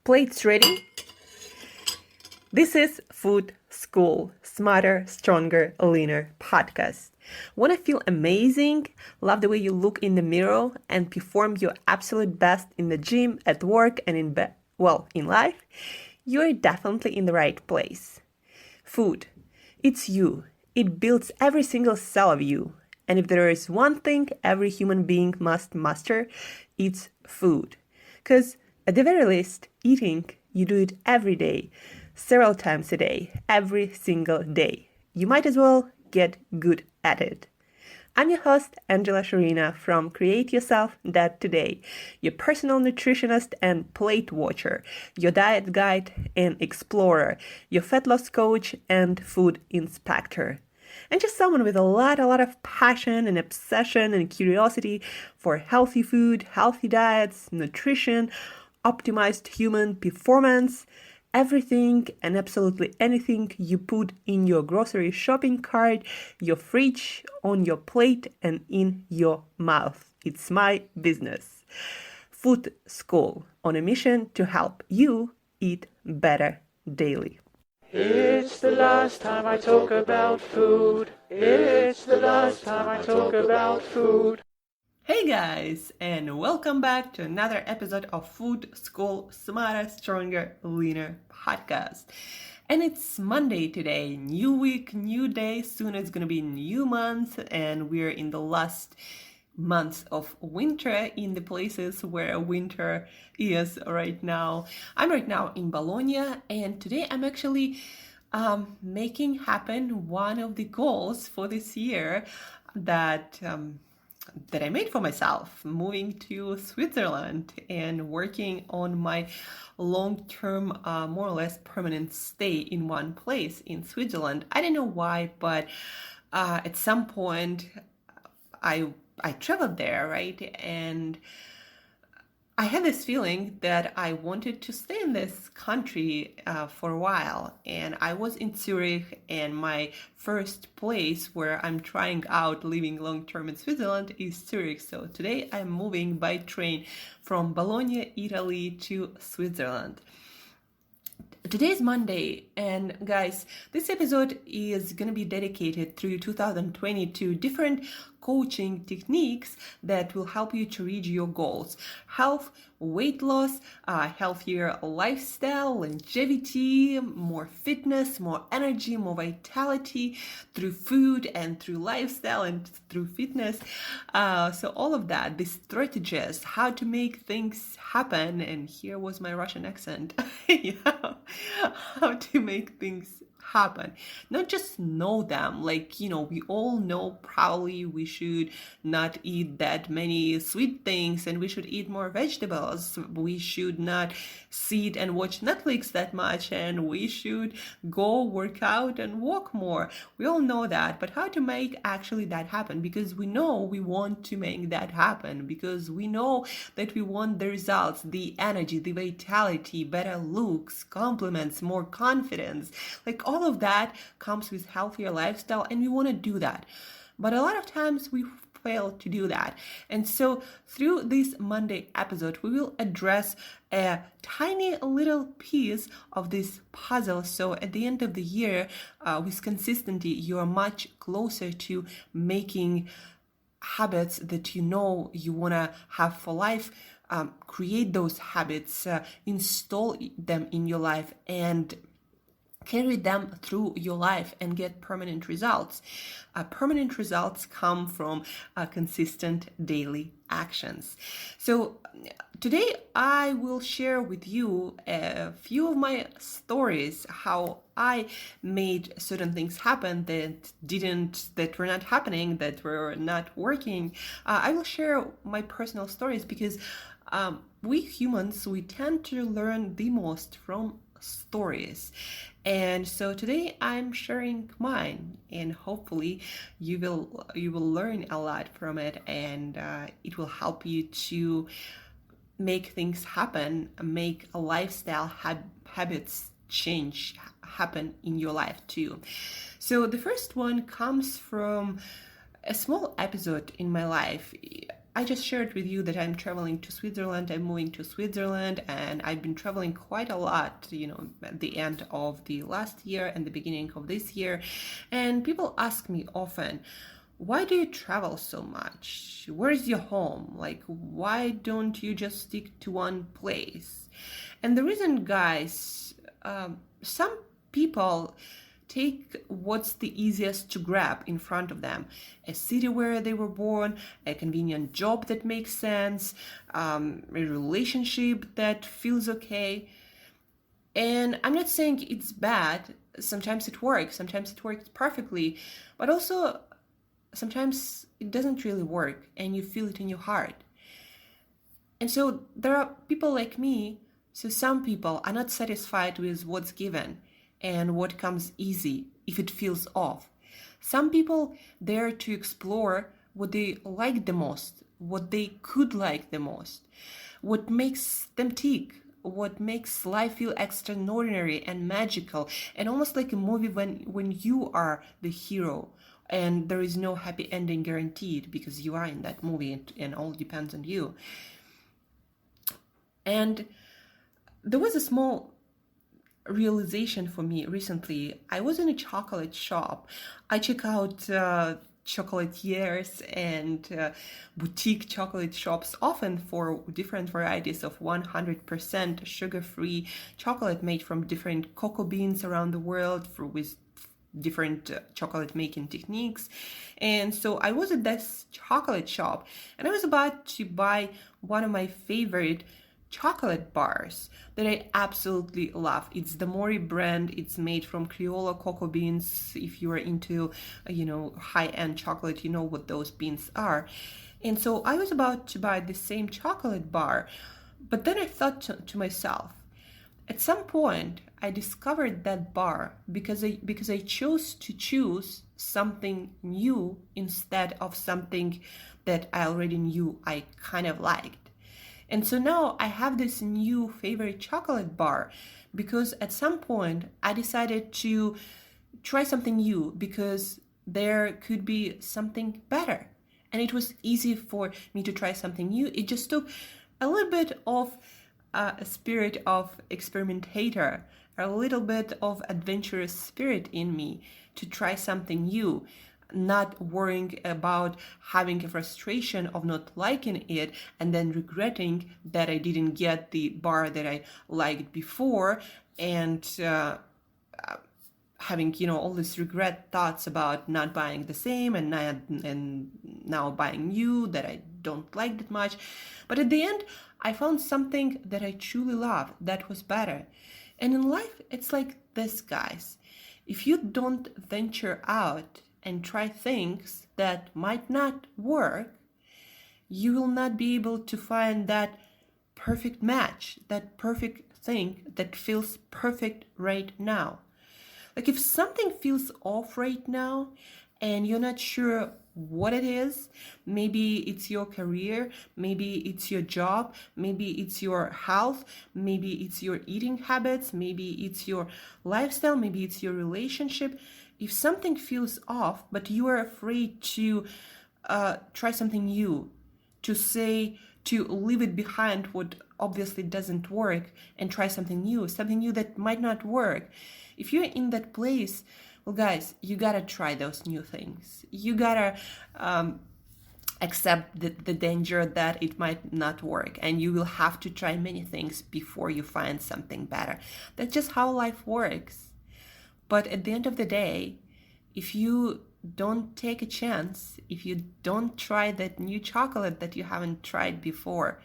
Plates ready? This is Food School, Smarter, Stronger, Leaner podcast. Want to feel amazing, love the way you look in the mirror, and perform your absolute best in the gym, at work, and in life? You're definitely in the right place. Food. It's you. It builds every single cell of you. And if there is one thing every human being must master, it's food. Because at the very least, eating, you do it every day, several times a day, every single day. You might as well get good at it. I'm your host, Shurina from Create Yourself That Today, your personal nutritionist and plate watcher, your diet guide and explorer, your fat loss coach and food inspector. And just someone with a lot of passion and obsession and curiosity for healthy food, healthy diets, nutrition, optimized human performance, everything and absolutely anything you put in your grocery shopping cart, your fridge, on your plate, and in your mouth. It's my business. Food School, on a mission to help you eat better daily. It's the last time I talk about food. It's the last time I talk about food. Hey guys, and welcome back to another episode of Food School Smarter, Stronger, Leaner podcast. And it's Monday today, new week, new day. Soon it's gonna be new month, and we're in the last months of winter in the places where winter is right now. I'm right now in Bologna, and today I'm actually making happen one of the goals for this year that I made for myself, moving to Switzerland and working on my long-term, more or less permanent stay in one place in Switzerland. I don't know why, but at some point I traveled there, right? And I had this feeling that I wanted to stay in this country for a while. And I was in Zurich, and my first place where I'm trying out living long-term in Switzerland is Zurich. So today I'm moving by train from Bologna, Italy to Switzerland. Today is Monday, and guys, this episode is going to be dedicated through 2020 to different coaching techniques that will help you to reach your goals. Health, weight loss, healthier lifestyle, longevity, more fitness, more energy, more vitality through food and through lifestyle and through fitness. So all of that, the strategies, how to make things happen. And here was my Russian accent. Yeah. How to make things happen, not just know them. Like, we all know probably we should not eat that many sweet things, and we should eat more vegetables. We should not sit and watch Netflix that much, and we should go work out and walk more. We all know that, but how to make actually that happen? Because we know we want to make that happen, because we know that we want the results, the energy, the vitality, better looks, compliments, more confidence. Like, all of that comes with healthier lifestyle, and we want to do that. But a lot of times we fail to do that. And so through this Monday episode, we will address a tiny little piece of this puzzle. So at the end of the year, with consistency, you are much closer to making habits that you know you want to have for life. Create those habits, install them in your life, and carry them through your life and get permanent results. Permanent results come from consistent daily actions. So today I will share with you a few of my stories, how I made certain things happen that were not happening, that were not working. I will share my personal stories because we humans, we tend to learn the most from stories. And so today I'm sharing mine, and hopefully you will learn a lot from it, and it will help you to make things happen, make a lifestyle habits change happen in your life too. So the first one comes from a small episode in my life. I just shared with you that I'm traveling to Switzerland. I'm moving to Switzerland, and I've been traveling quite a lot, at the end of the last year and the beginning of this year. And people ask me often, why do you travel so much? Where's your home? Like, why don't you just stick to one place? And the reason, guys, some people take what's the easiest to grab in front of them: a city where they were born, a convenient job that makes sense, a relationship that feels okay. And I'm not saying it's bad. Sometimes it works perfectly, but also sometimes it doesn't really work and you feel it in your heart. And so there are people like me. So some people are not satisfied with what's given and what comes easy if it feels off. Some people dare to explore what they like the most, what they could like the most, what makes them tick, what makes life feel extraordinary and magical, and almost like a movie when you are the hero and there is no happy ending guaranteed because you are in that movie and all depends on you. And there was a small realization for me recently. I was in a chocolate shop. I check out chocolatiers and boutique chocolate shops often for different varieties of 100% sugar-free chocolate made from different cocoa beans around the world with different chocolate making techniques. And so I was at this chocolate shop and I was about to buy one of my favorite chocolate bars that I absolutely love. It's the Mori brand. It's made from Criollo cocoa beans. If you are into, high-end chocolate, you know what those beans are. And so I was about to buy the same chocolate bar, but then I thought to myself, at some point, I discovered that bar because I chose to choose something new instead of something that I already knew I kind of liked. And so now I have this new favorite chocolate bar because at some point I decided to try something new because there could be something better. And it was easy for me to try something new. It just took a little bit of a spirit of experimentator, a little bit of adventurous spirit in me to try something new, not worrying about having a frustration of not liking it and then regretting that I didn't get the bar that I liked before, and having all these regret thoughts about not buying the same and now buying new that I don't like that much. But at the end, I found something that I truly love that was better. And in life, it's like this, guys. If you don't venture out and try things that might not work, you will not be able to find that perfect match, that perfect thing that feels perfect right now. Like if something feels off right now and you're not sure what it is, maybe it's your career, maybe it's your job, maybe it's your health, maybe it's your eating habits, maybe it's your lifestyle, maybe it's your relationship. If something feels off, but you are afraid to try something new, to leave it behind what obviously doesn't work and try something new that might not work. If you're in that place, well, guys, you gotta try those new things. You gotta accept the danger that it might not work, and you will have to try many things before you find something better. That's just how life works. But at the end of the day, if you don't take a chance, if you don't try that new chocolate that you haven't tried before,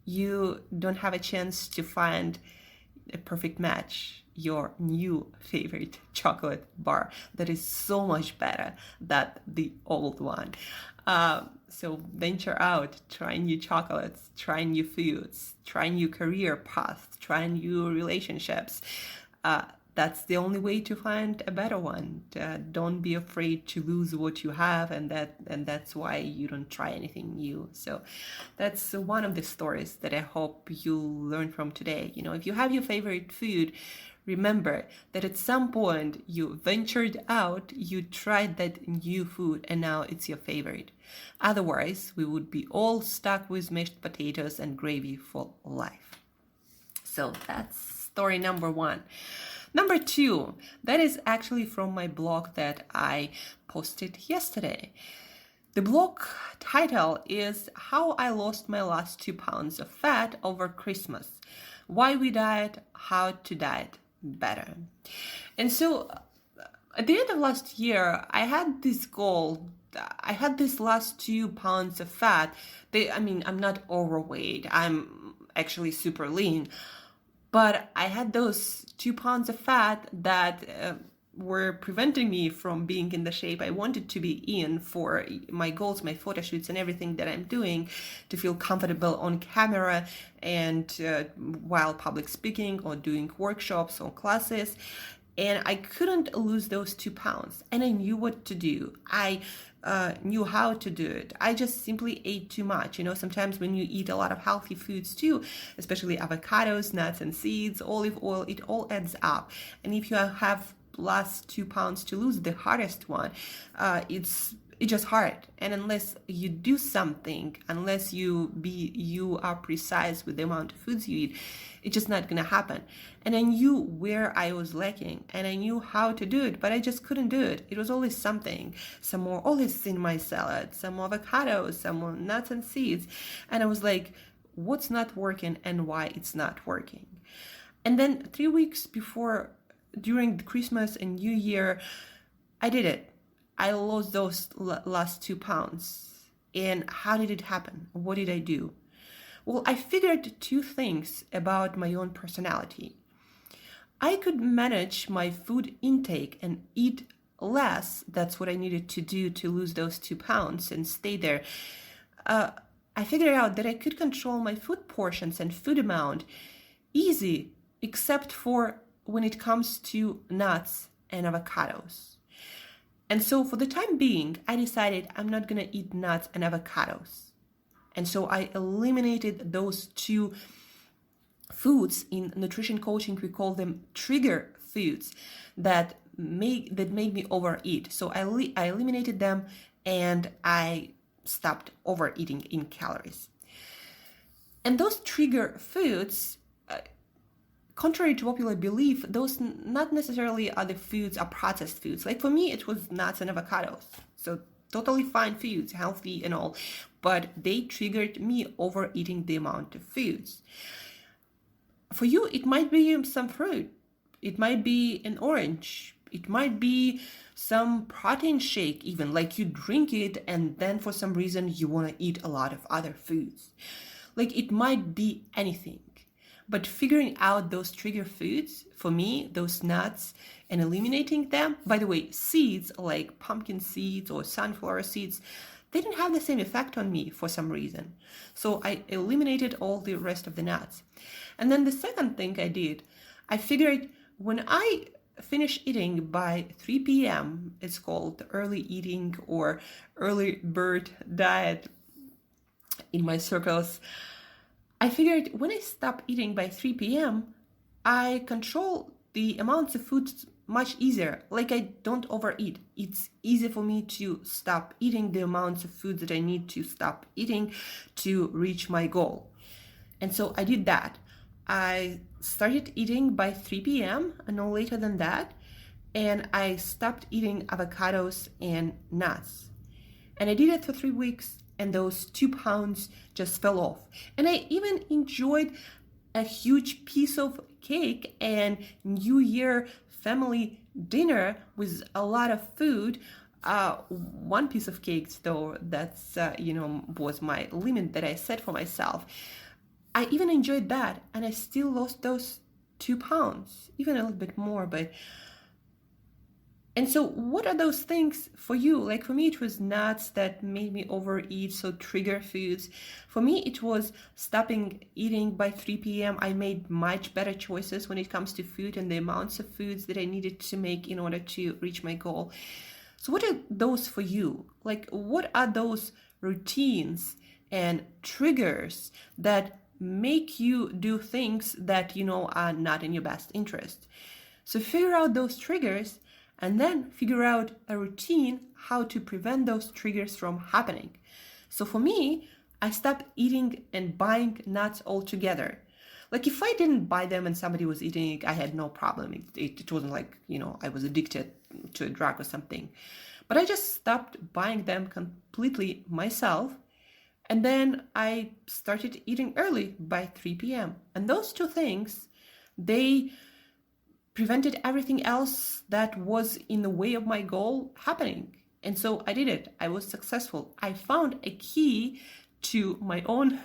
you don't have a chance to find a perfect match, your new favorite chocolate bar that is so much better than the old one. So venture out, try new chocolates, try new foods, try new career paths, try new relationships. That's the only way to find a better one. Don't be afraid to lose what you have, and that's why you don't try anything new. So that's one of the stories that I hope you learn from today. If you have your favorite food, remember that at some point you ventured out, you tried that new food, and now it's your favorite. Otherwise, we would be all stuck with mashed potatoes and gravy for life. So that's story number one. Number two, that is actually from my blog that I posted yesterday. The blog title is How I Lost My Last 2 Pounds of Fat Over Christmas. Why we diet, how to diet better. And so at the end of last year, I had this goal. I had this last 2 pounds of fat. I'm not overweight. I'm actually super lean. But I had those 2 pounds of fat that were preventing me from being in the shape I wanted to be in for my goals, my photo shoots, and everything that I'm doing to feel comfortable on camera and while public speaking or doing workshops or classes. And I couldn't lose those 2 pounds. And I knew what to do. I knew how to do it. I just simply ate too much. Sometimes when you eat a lot of healthy foods too, especially avocados, nuts and seeds, olive oil, it all adds up. And if you have last 2 pounds to lose, the hardest one, it's just hard. And unless you do something, unless you are precise with the amount of foods you eat, it's just not gonna happen. And I knew where I was lacking and I knew how to do it, but I just couldn't do it. It was always something, some more olives in my salad, some more avocados, some more nuts and seeds. And I was like, what's not working and why it's not working? And then 3 weeks before, during Christmas and New Year, I did it. I lost those last 2 pounds. And how did it happen? What did I do? Well, I figured 2 things about my own personality. I could manage my food intake and eat less. That's what I needed to do to lose those 2 pounds and stay there. I figured out that I could control my food portions and food amount easy, except for when it comes to nuts and avocados. And so for the time being, I decided I'm not going to eat nuts and avocados. And so I eliminated those 2 foods. In nutrition coaching, we call them trigger foods that made me overeat. So I eliminated them and I stopped overeating in calories. And those trigger foods, contrary to popular belief, those not necessarily are the foods, are processed foods. Like for me, it was nuts and avocados. So totally fine foods, healthy and all, but they triggered me overeating the amount of foods. For you, it might be some fruit. It might be an orange. It might be some protein shake even, like you drink it and then for some reason you want to eat a lot of other foods. Like it might be anything. But figuring out those trigger foods, for me, those nuts, and eliminating them, by the way, seeds like pumpkin seeds or sunflower seeds, they didn't have the same effect on me for some reason. So I eliminated all the rest of the nuts. And then the second thing I did, I figured when I finish eating by 3 p.m., it's called early eating or early bird diet in my circles, I figured when I stop eating by 3 p.m., I control the amounts of food much easier. Like I don't overeat. It's easy for me to stop eating the amounts of food that I need to stop eating to reach my goal. And so I did that. I started eating by 3 p.m. and no later than that. And I stopped eating avocados and nuts. And I did it for 3 weeks. And those 2 pounds just fell off. And I even enjoyed a huge piece of cake and New Year family dinner with a lot of food. One piece of cake, though, that's, was my limit that I set for myself. I even enjoyed that and I still lost those 2 pounds, even a little bit more, but and so what are those things for you? Like for me, it was nuts that made me overeat, so trigger foods. For me, it was stopping eating by 3 p.m. I made much better choices when it comes to food and the amounts of foods that I needed to make in order to reach my goal. So what are those for you? Like what are those routines and triggers that make you do things that you know are not in your best interest. So figure out those triggers and then figure out a routine how to prevent those triggers from happening. So for me, I stopped eating and buying nuts altogether. Like if I didn't buy them and somebody was eating it, I had no problem. It wasn't like, I was addicted to a drug or something. But I just stopped buying them completely myself. And then I started eating early by 3 p.m. And those two things, they prevented everything else that was in the way of my goal happening. And so I did it. I was successful. I found a key to my own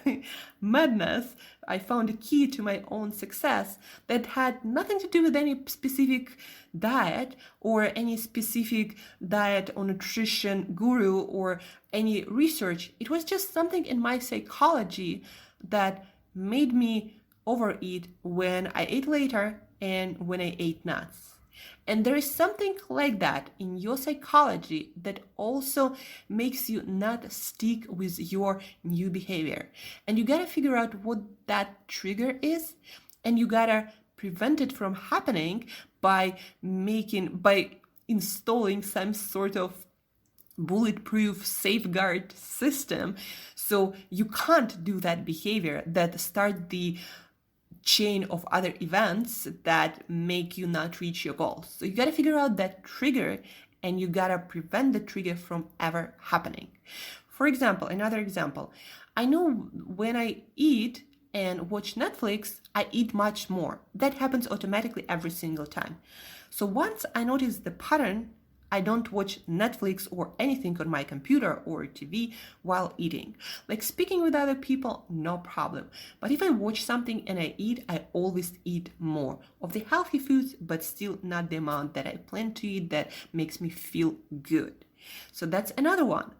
madness. I found a key to my own success that had nothing to do with any specific diet or any specific diet or nutrition guru or any research. It was just something in my psychology that made me overeat when I ate later and when I ate nuts. And there is something like that in your psychology that also makes you not stick with your new behavior. And you gotta figure out what that trigger is, and you gotta prevent it from happening by installing some sort of bulletproof safeguard system so you can't do that behavior that start the chain of other events that make you not reach your goals. So you got to figure out that trigger and you got to prevent the trigger from ever happening. For example, another example, I know when I eat and watch Netflix, I eat much more. That happens automatically every single time. So once I notice the pattern, I don't watch Netflix or anything on my computer or TV while eating. Like speaking with other people, no problem. But if I watch something and I eat, I always eat more of the healthy foods, but still not the amount that I plan to eat that makes me feel good. So that's another one.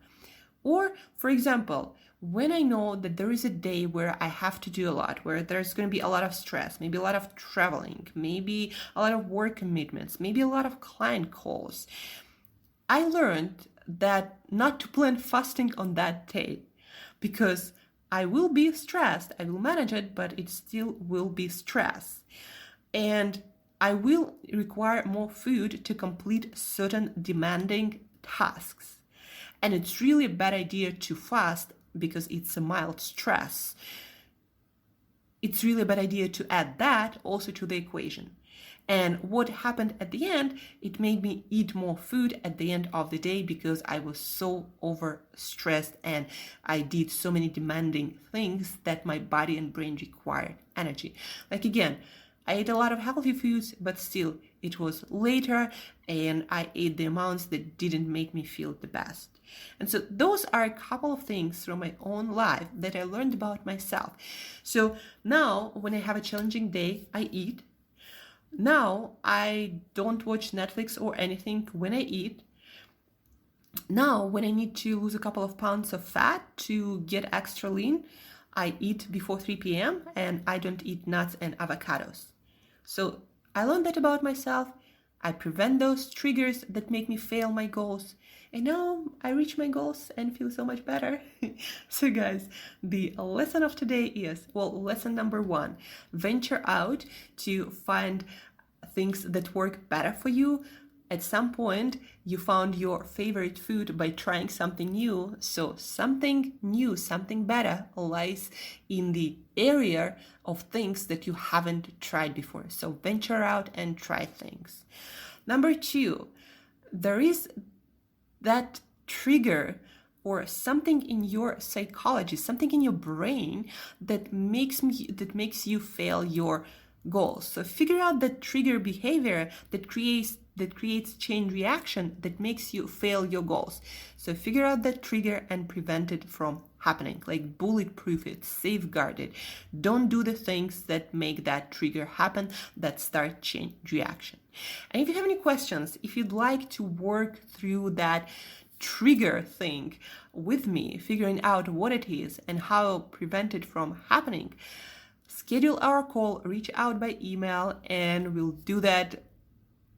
Or, for example, when I know that there is a day where I have to do a lot, where there's going to be a lot of stress, maybe a lot of traveling, maybe a lot of work commitments, maybe a lot of client calls, I learned that not to plan fasting on that day because I will be stressed. I will manage it, but it still will be stress. And I will require more food to complete certain demanding tasks. And it's really a bad idea to fast because it's a mild stress. It's really a bad idea to add that also to the equation. And what happened at the end, it made me eat more food at the end of the day because I was so overstressed and I did so many demanding things that my body and brain required energy. Like again, I ate a lot of healthy foods, but still it was later and I ate the amounts that didn't make me feel the best. And so those are a couple of things from my own life that I learned about myself. So now when I have a challenging day, I eat. Now I don't watch Netflix or anything when I eat. Now when I need to lose a couple of pounds of fat to get extra lean, I eat before 3 p.m. and I don't eat nuts and avocados. So I learned that about myself. I prevent those triggers that make me fail my goals. And now I reach my goals and feel so much better. So guys, the lesson of today is, lesson number 1, venture out to find things that work better for you. At some point, you found your favorite food by trying something new. So something new, something better lies in the area of things that you haven't tried before. So venture out and try things. Number 2, there is that trigger or something in your psychology, something in your brain that makes you fail your goals. So figure out that trigger behavior that creates chain reaction that makes you fail your goals. So figure out that trigger and prevent it from happening. Like bulletproof it, safeguard it. Don't do the things that make that trigger happen, that start chain reaction. And if you have any questions, if you'd like to work through that trigger thing with me, figuring out what it is and how to prevent it from happening, schedule our call, reach out by email, and we'll do that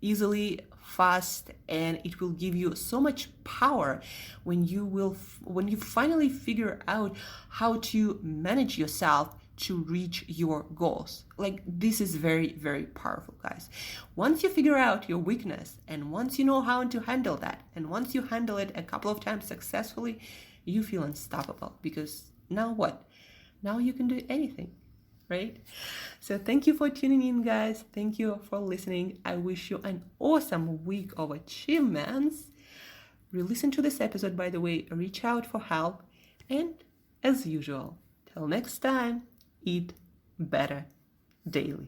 easily, fast, and it will give you so much power when you finally figure out how to manage yourself to reach your goals. Like, this is very, very powerful, guys. Once you figure out your weakness, and once you know how to handle that, and once you handle it a couple of times successfully, you feel unstoppable, because now what? Now you can do anything, right? So thank you for tuning in, guys. Thank you for listening. I wish you an awesome week of achievements. Re-listen to this episode, by the way, reach out for help, and as usual, till next time, eat better daily.